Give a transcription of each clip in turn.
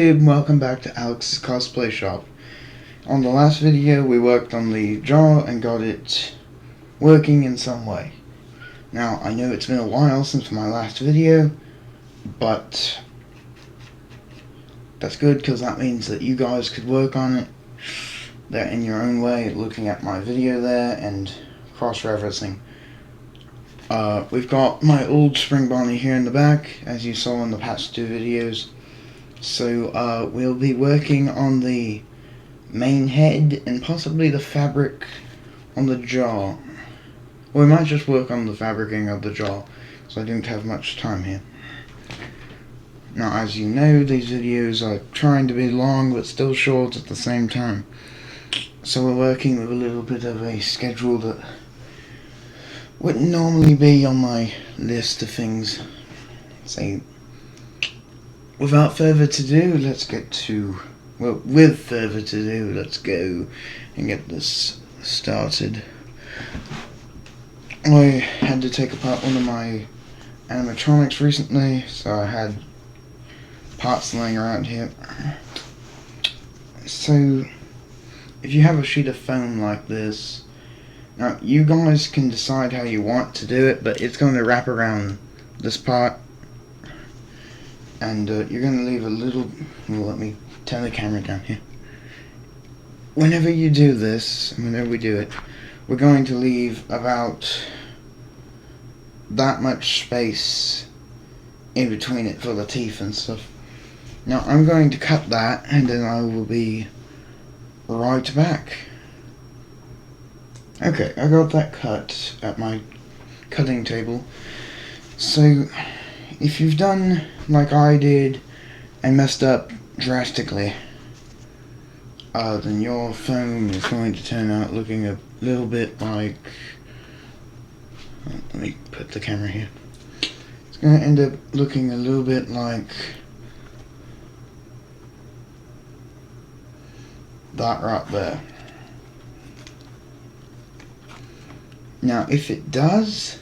And welcome back to Alex's Cosplay Shop. On the last video we worked on the jaw and got it working in some way. Now I know it's been a while since my last video, but that's good because that means that you guys could work on it there in your own way, looking at my video there and cross-referencing. We've got my old springbonnie here in the back, as you saw in the past two videos. So we'll be working on the main head and possibly the fabric on the jaw. Or we might just work on the fabricing of the jaw, because I don't have much time here. Now, as you know, these videos are trying to be long but still short at the same time. So we're working with a little bit of a schedule that wouldn't normally be on my list of things. So, without further ado, let's get to... Well, with further ado, let's go and get this started. I had to take apart one of my animatronics recently, so I had parts laying around here. So, if you have a sheet of foam like this, now you guys can decide how you want to do it, but it's going to wrap around this part, and you're going to leave a little... Well, let me turn the camera down here. Whenever you do this, whenever we do it, we're going to leave about that much space in between it for the teeth and stuff. Now I'm going to cut that, and then I will be right back. Okay, I got that cut at my cutting table. So if you've done like I did and messed up drastically, then your foam is going to turn out looking a little bit like... Let me put the camera here. It's going to end up looking a little bit like that right there. Now, if it does,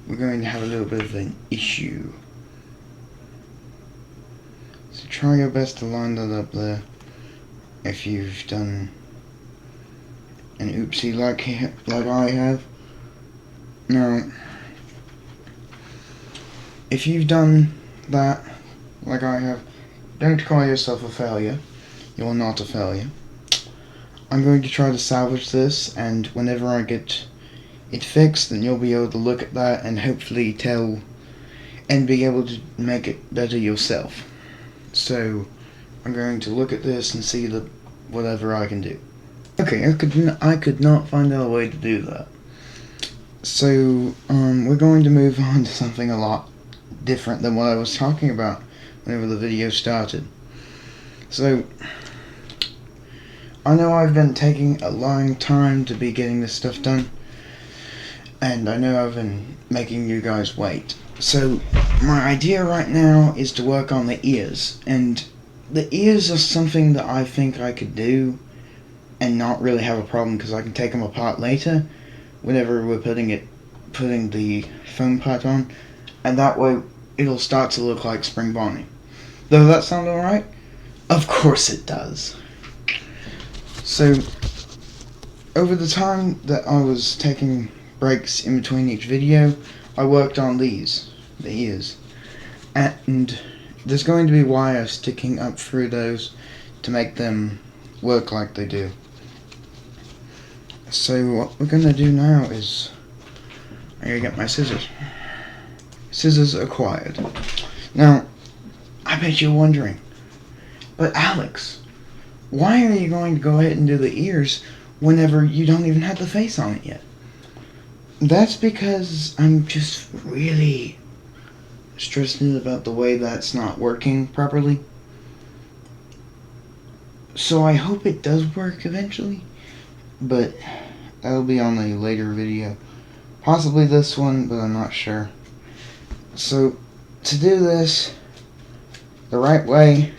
we're going to have a little bit of an issue. So try your best to line that up there if you've done an oopsie like I have. Now, if you've done that like I have, don't call yourself a failure. You're not a failure. I'm going to try to salvage this, and whenever I get it fixed, then you'll be able to look at that and hopefully tell and be able to make it better yourself. So I'm going to look at this and see whatever I can do. Okay, I could not find out a way to do that. So we're going to move on to something a lot different than what I was talking about whenever the video started. So I know I've been taking a long time to be getting this stuff done, and I know I've been making you guys wait. So my idea right now is to work on the ears, and the ears are something that I think I could do and not really have a problem, because I can take them apart later whenever we're putting the foam part on, and that way it'll start to look like springbonnie. Does that sound alright? Of course it does. So over the time that I was taking breaks in between each video, I worked on the ears, and there's going to be wire sticking up through those to make them work like they do. So what we're going to do now is, I'm going to get my scissors. Scissors acquired. Now, I bet you're wondering, but Alex, why are you going to go ahead and do the ears whenever you don't even have the face on it yet? That's because I'm just really stressed about the way that's not working properly. So I hope it does work eventually, but that'll be on a later video. Possibly this one, but I'm not sure. So to do this the right way,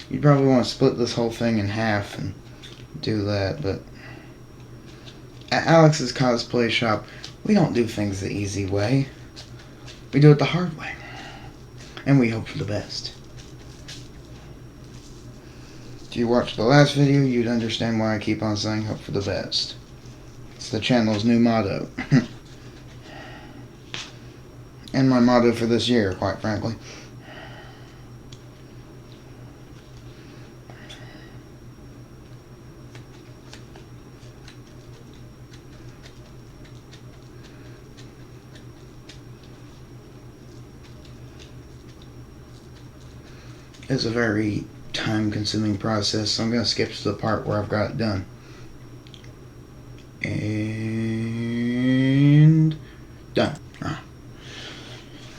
you'd probably want to split this whole thing in half and do that, but at Alex's Cosplay Shop, we don't do things the easy way. We do it the hard way. And we hope for the best. If you watched the last video, you'd understand why I keep on saying hope for the best. It's the channel's new motto. And my motto for this year, quite frankly. It's a very time-consuming process, so I'm going to skip to the part where I've got it done. And done.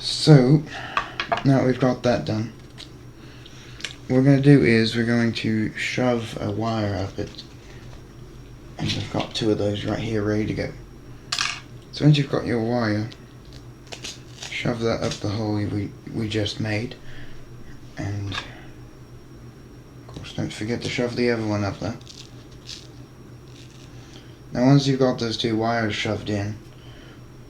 So, now we've got that done, what we're going to do is we're going to shove a wire up it. And I've got 2 of those right here ready to go. So once you've got your wire, shove that up the hole we just made. And of course don't forget to shove the other one up there. Now once you've got those 2 wires shoved in,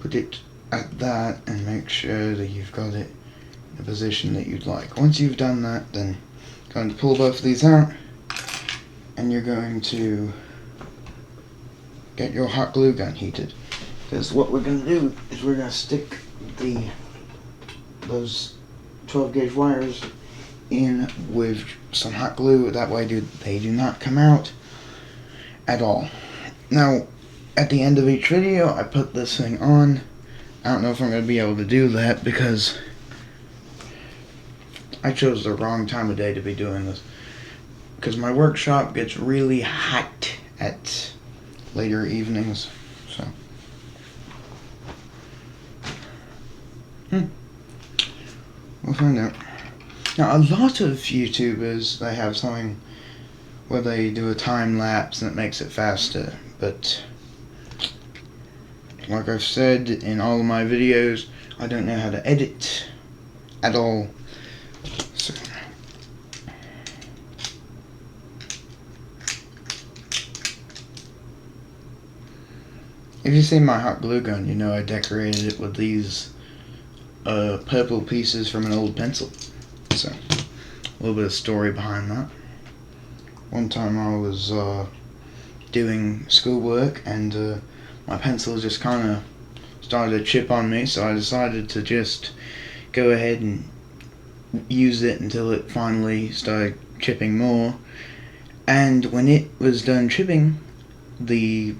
put it at that and make sure that you've got it in the position that you'd like. Once you've done that, then you're going to pull both of these out and you're going to get your hot glue gun heated. Because what we're going to do is we're going to stick those 12 gauge wires in with some hot glue. That way they do not come out at all. Now at the end of each video I put this thing on. I don't know if I'm going to be able to do that because I chose the wrong time of day to be doing this. Because my workshop gets really hot at later evenings. So we'll find out. Now a lot of YouTubers, they have something where they do a time lapse and it makes it faster, but like I've said in all of my videos, I don't know how to edit at all. So if you see my hot glue gun, you know I decorated it with these purple pieces from an old pencil. So a little bit of story behind that. One time I was doing schoolwork and my pencil just kind of started to chip on me, so I decided to just go ahead and use it until it finally started chipping more. And when it was done chipping, the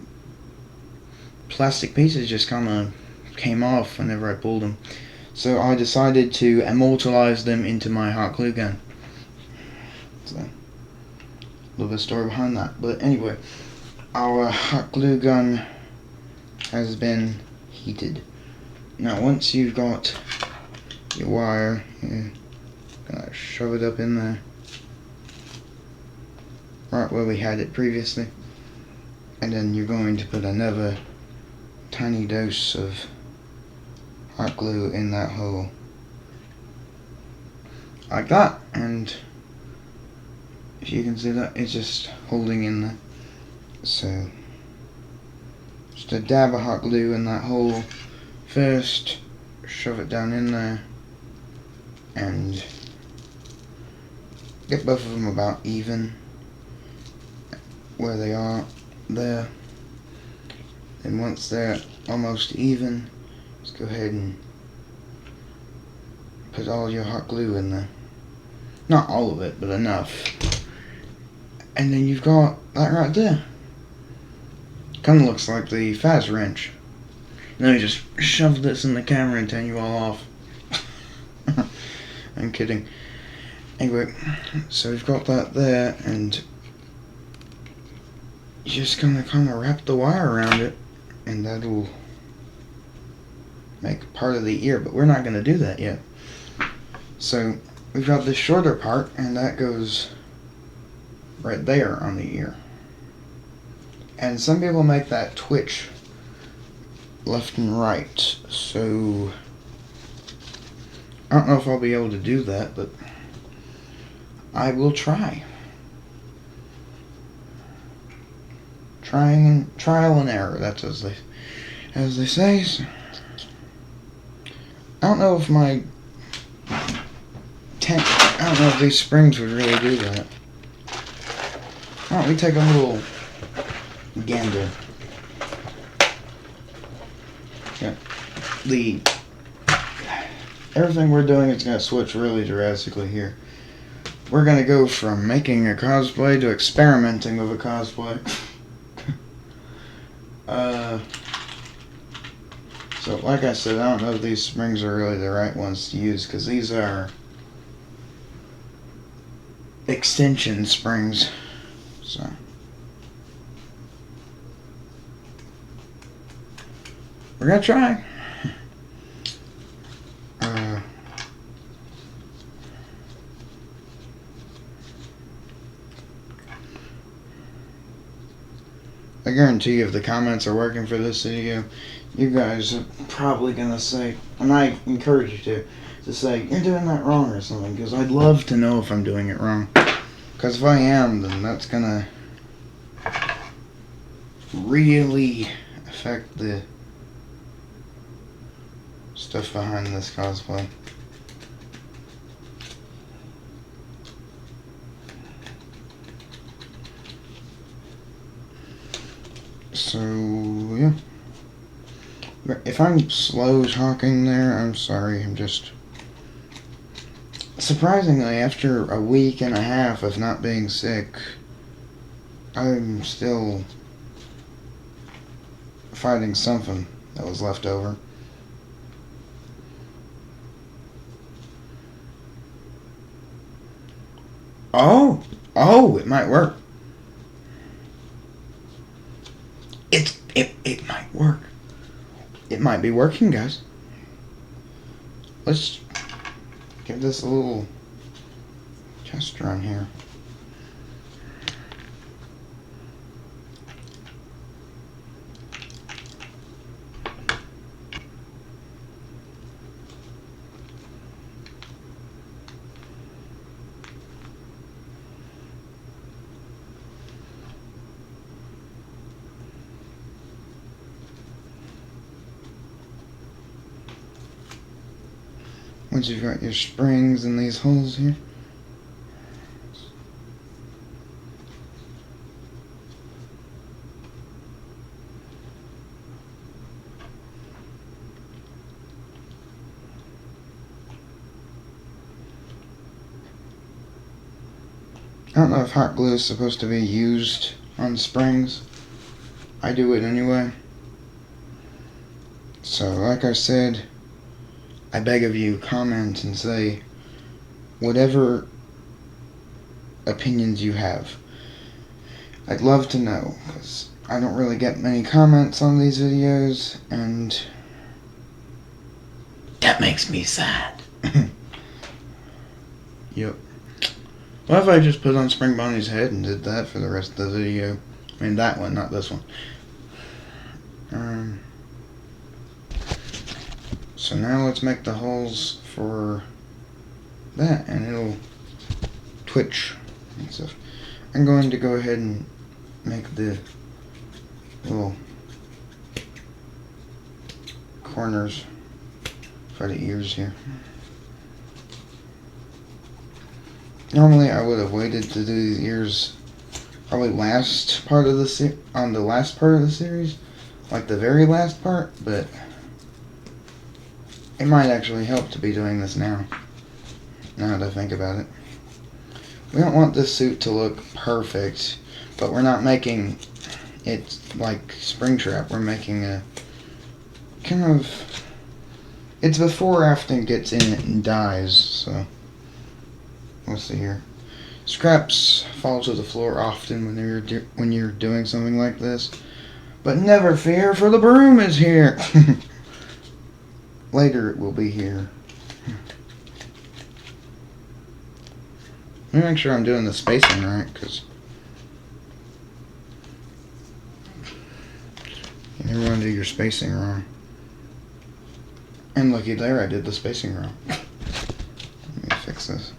plastic pieces just kind of came off whenever I pulled them. So I decided to immortalize them into my hot glue gun. So, a little bit of story behind that. But anyway, our hot glue gun has been heated. Now once you've got your wire, you're gonna shove it up in there, right where we had it previously. And then you're going to put another tiny dose of hot glue in that hole like that, and if you can see that, it's just holding in there. So just a dab of hot glue in that hole first, shove it down in there and get both of them about even where they are there. And once they're almost even, just go ahead and put all your hot glue in there. Not all of it, but enough. And then you've got that right there. Kinda looks like the Faz wrench. Let me just shove this in the camera and turn you all off. I'm kidding. Anyway, so we've got that there, and you're just gonna kinda wrap the wire around it, and that'll make part of the ear, but we're not going to do that yet. So we've got this shorter part, and that goes right there on the ear. And some people make that twitch left and right, so I don't know if I'll be able to do that, but I will try. Trial and error, that's as they say. So I don't know if I don't know if these springs would really do that. Why don't we take a little gander? Yeah. Everything we're doing is going to switch really drastically here. We're going to go from making a cosplay to experimenting with a cosplay. So like I said, I don't know if these springs are really the right ones to use, because these are extension springs. So we're going to try. I guarantee you if the comments are working for this video, you guys are probably going to say, and I encourage you to say, you're doing that wrong or something, because I'd love to know if I'm doing it wrong. Because if I am, then that's going to really affect the stuff behind this cosplay. So, yeah. If I'm slow talking there, I'm sorry. I'm just... Surprisingly, after a week and a half of not being sick, I'm still fighting something that was left over. Oh! Oh, it might work. It might work. It might be working, guys. Let's give this a little test run here. Once you've got your springs in these holes here, I don't know if hot glue is supposed to be used on springs. I do it anyway. So, like I said, I beg of you, comment and say whatever opinions you have. I'd love to know, because I don't really get many comments on these videos, and that makes me sad. Yep. What if I just put on Spring Bonnie's head and did that for the rest of the video? I mean, that one, not this one. So now let's make the holes for that, and it'll twitch and stuff. I'm going to go ahead and make the little corners for the ears here. Normally I would have waited to do the ears probably last part of the on the last part of the series, like the very last part, but it might actually help to be doing this now that I think about it. We don't want this suit to look perfect, but we're not making it like Springtrap. We're making a kind of... It's before Afton gets in it and dies, so... Let's see here. Scraps fall to the floor often when you're doing something like this. But never fear, for the broom is here! Later it will be here. Let me make sure I'm doing the spacing right, because you never want to do your spacing wrong. And looky there, I did the spacing wrong. Let me fix this.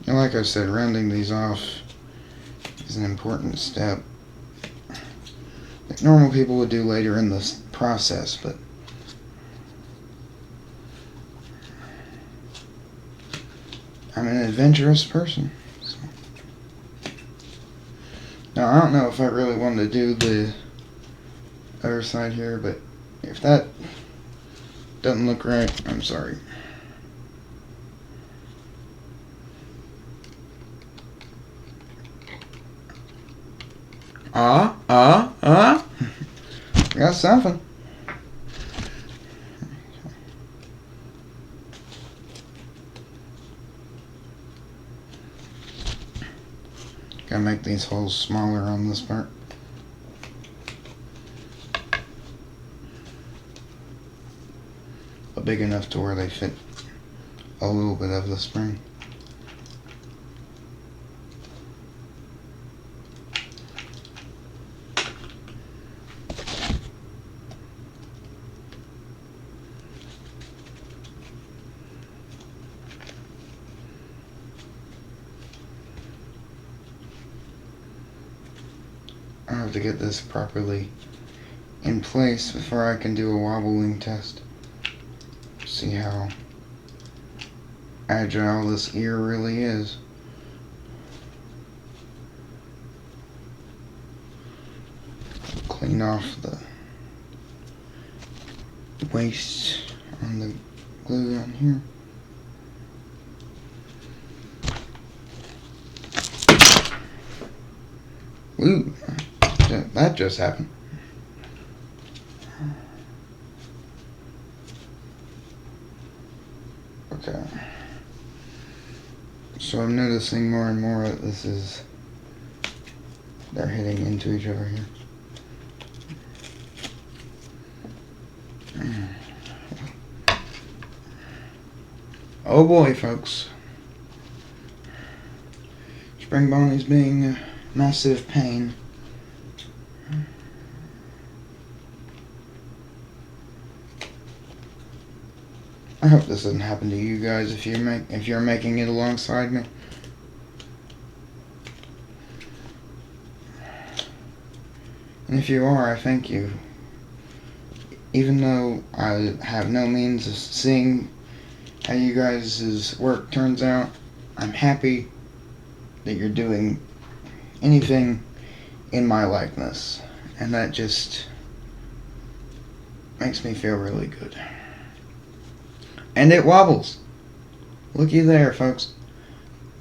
And like I said, rounding these off is an important step. normal people would do later in this process, but I'm an adventurous person. So. Now, I don't know if I really wanted to do the other side here, but if that doesn't look right, I'm sorry. Got something. Gotta make these holes smaller on this part. But big enough to where they fit a little bit of the spring. I have to get this properly in place before I can do a wobbling test. See how agile this ear really is. Clean off the waste on the glue down here. Ooh, that just happened. Okay. So I'm noticing more and more that they're hitting into each other here. Oh boy, folks. Spring Bonnie's being a massive pain. I hope this doesn't happen to you guys if you're making it alongside me. And if you are, I thank you. Even though I have no means of seeing how you guys' work turns out, I'm happy that you're doing anything in my likeness. And that just makes me feel really good. And it wobbles. Looky there, folks.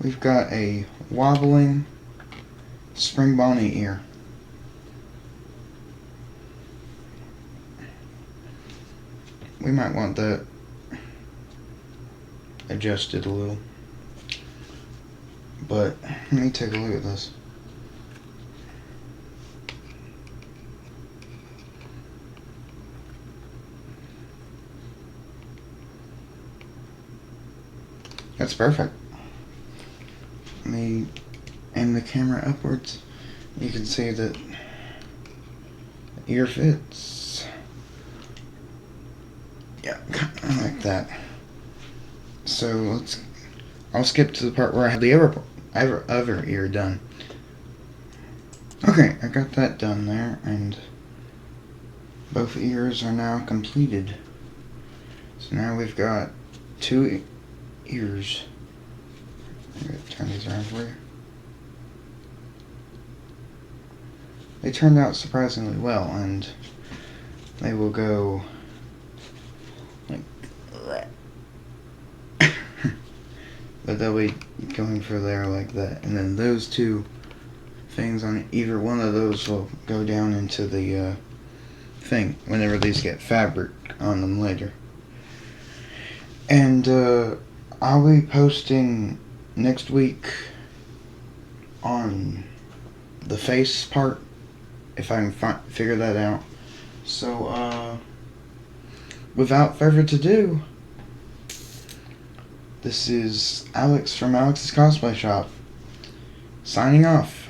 We've got a wobbling spring bonnie ear. We might want that adjusted a little. But let me take a look at this. That's perfect. Let me aim the camera upwards. You can see that the ear fits. Yeah, I like that. So I'll skip to the part where I have the other ear done. Okay, I got that done there, and both ears are now completed. So now we've got two ears. I'm going to turn these around for you. They turned out surprisingly well, and they will go like that. But they'll be going for there like that, and then those two things on either one of those will go down into the thing whenever these get fabric on them later. And I'll be posting next week on the face part, if I can figure that out. So, without further ado, this is Alex from Alex's Cosplay Shop, signing off.